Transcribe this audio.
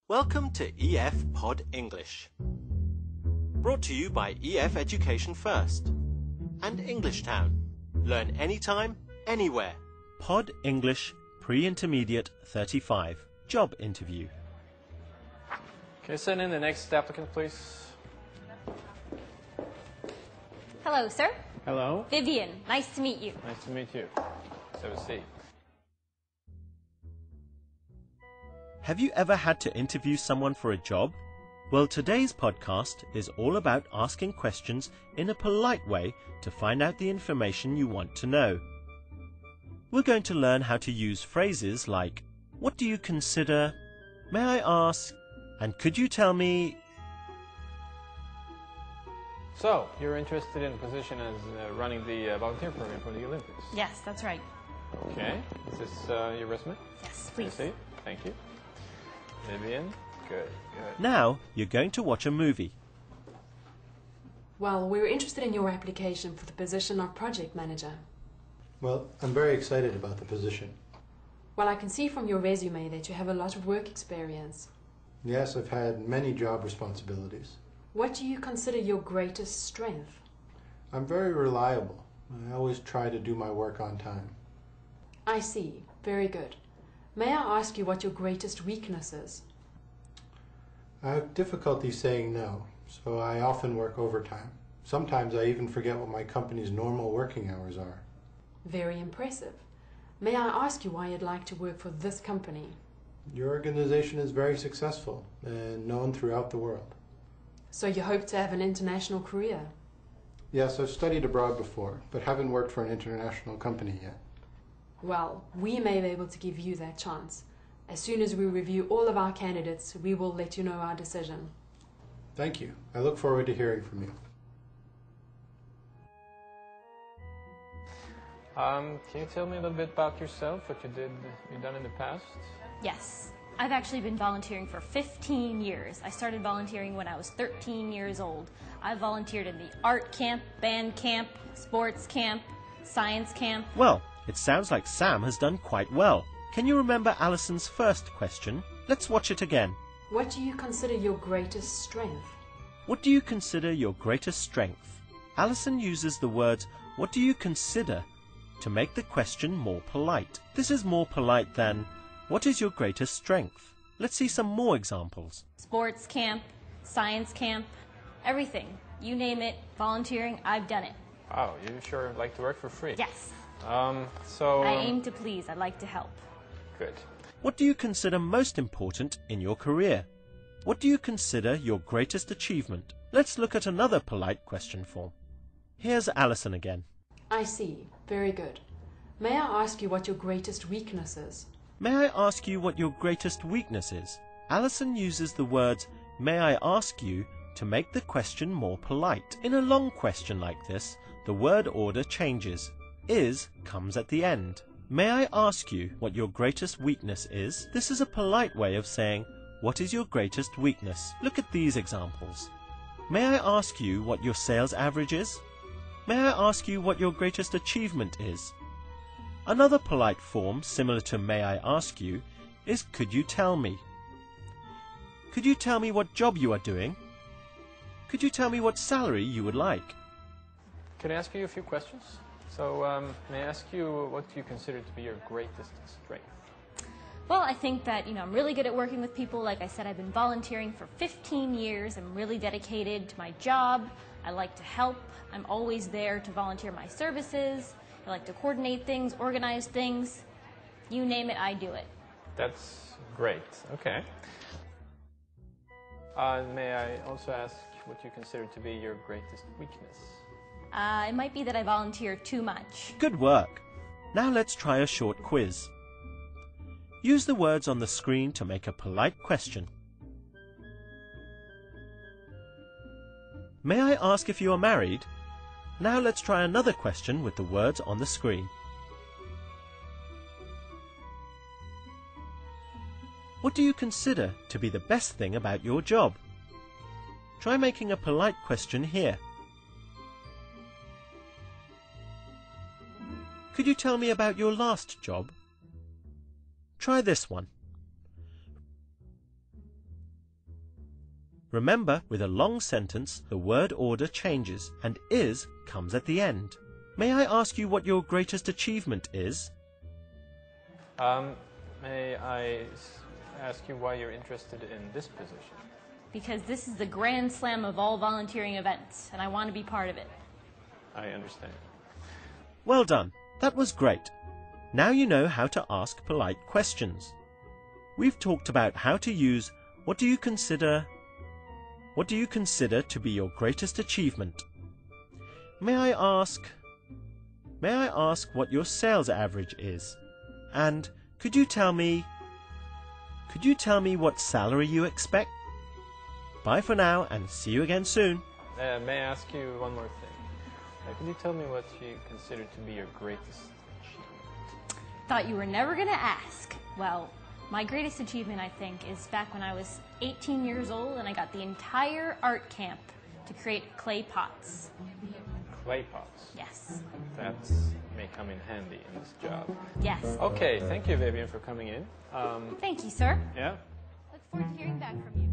Welcome to EF Pod English. Brought to you by EF Education First and Englishtown. Learn anytime, anywhere. Pod English Pre-Intermediate 35. Job interview. Okay, send in the next applicant, please. Hello, sir. Hello. Vivian, nice to meet you. Nice to meet you. Let's have a seat. Have you ever had to interview someone for a job? Well, today's podcast is all about asking questions in a polite way to find out the information you want to know. We're going to learn how to use phrases like, what do you consider? May I ask? And could you tell me? So, you're interested in a position as running the volunteer program for the Olympics? Yes, that's right. Okay. Is this your resume? Yes, Can I please. see it? Thank you. Vivian? Good, good. Now you're going to watch a movie. Well, we were interested in your application for the position of project manager. Well, I'm very excited about the position. Well, I can see from your resume that you have a lot of work experience. Yes, I've had many job responsibilities. What do you consider your greatest strength? I'm very reliable. I always try to do my work on time. I see. Very good. May I ask you what your greatest weakness is? I have difficulty saying no, so I often work overtime. Sometimes I even forget what my company's normal working hours are. Very impressive. May I ask you why you'd like to work for this company? Your organization is very successful and known throughout the world. So you hope to have an international career? Yes, I've studied abroad before, but haven't worked for an international company yet. Well, we may be able to give you that chance. As soon as we review all of our candidates, we will let you know our decision. Thank you. I look forward to hearing from you. Can you tell me a little bit about yourself, what you've done in the past? Yes. I've actually been volunteering for 15 years. I started volunteering when I was 13 years old. I volunteered in the art camp, band camp, sports camp, science camp. Well, it sounds like Sam has done quite well. Can you remember Alison's first question? Let's watch it again. What do you consider your greatest strength? What do you consider your greatest strength? Alison uses the words, what do you consider, to make the question more polite. This is more polite than, what is your greatest strength? Let's see some more examples. Sports camp, science camp, everything. You name it, volunteering, I've done it. Wow, you sure like to work for free. Yes. I I aim to please. I'd like to help. Good. What do you consider most important in your career? What do you consider your greatest achievement? Let's look at another polite question form. Here's Alison again. I see. Very good. May I ask you what your greatest weakness is? May I ask you what your greatest weakness is? Alison uses the words, may I ask you, to make the question more polite. In a long question like this, the word order changes. Is comes at the end. May I ask you what your greatest weakness is? This is a polite way of saying, what is your greatest weakness? Look at these examples. May I ask you what your sales average is? May I ask you what your greatest achievement is? Another polite form, similar to may I ask you, is could you tell me? Could you tell me what job you are doing? Could you tell me what salary you would like? Can I ask you a few questions? So, may I ask you what you consider to be your greatest strength? Well, I think that, I'm really good at working with people. Like I said, I've been volunteering for 15 years. I'm really dedicated to my job. I like to help. I'm always there to volunteer my services. I like to coordinate things, organize things. You name it, I do it. That's great. Okay. May I also ask what you consider to be your greatest weakness? It might be that I volunteer too much. Good work. Now let's try a short quiz. Use the words on the screen to make a polite question. May I ask if you are married? Now let's try another question with the words on the screen. What do you consider to be the best thing about your job? Try making a polite question here. Could you tell me about your last job? Try this one. Remember, with a long sentence, the word order changes and is comes at the end. May I ask you what your greatest achievement is? May I ask you why you're interested in this position? Because this is the grand slam of all volunteering events, and I want to be part of it. I understand. Well done. That was great. Now you know how to ask polite questions. We've talked about how to use what do you consider to be your greatest achievement? May I ask what your sales average is? And could you tell me what salary you expect? Bye for now and see you again soon. May I ask you one more thing? Could you tell me what you consider to be your greatest achievement? Thought you were never going to ask. Well, my greatest achievement, I think, is back when I was 18 years old and I got the entire art camp to create clay pots. Clay pots? Yes. That may come in handy in this job. Yes. Okay, thank you, Vivian, for coming in. Thank you, sir. Yeah? Look forward to hearing back from you.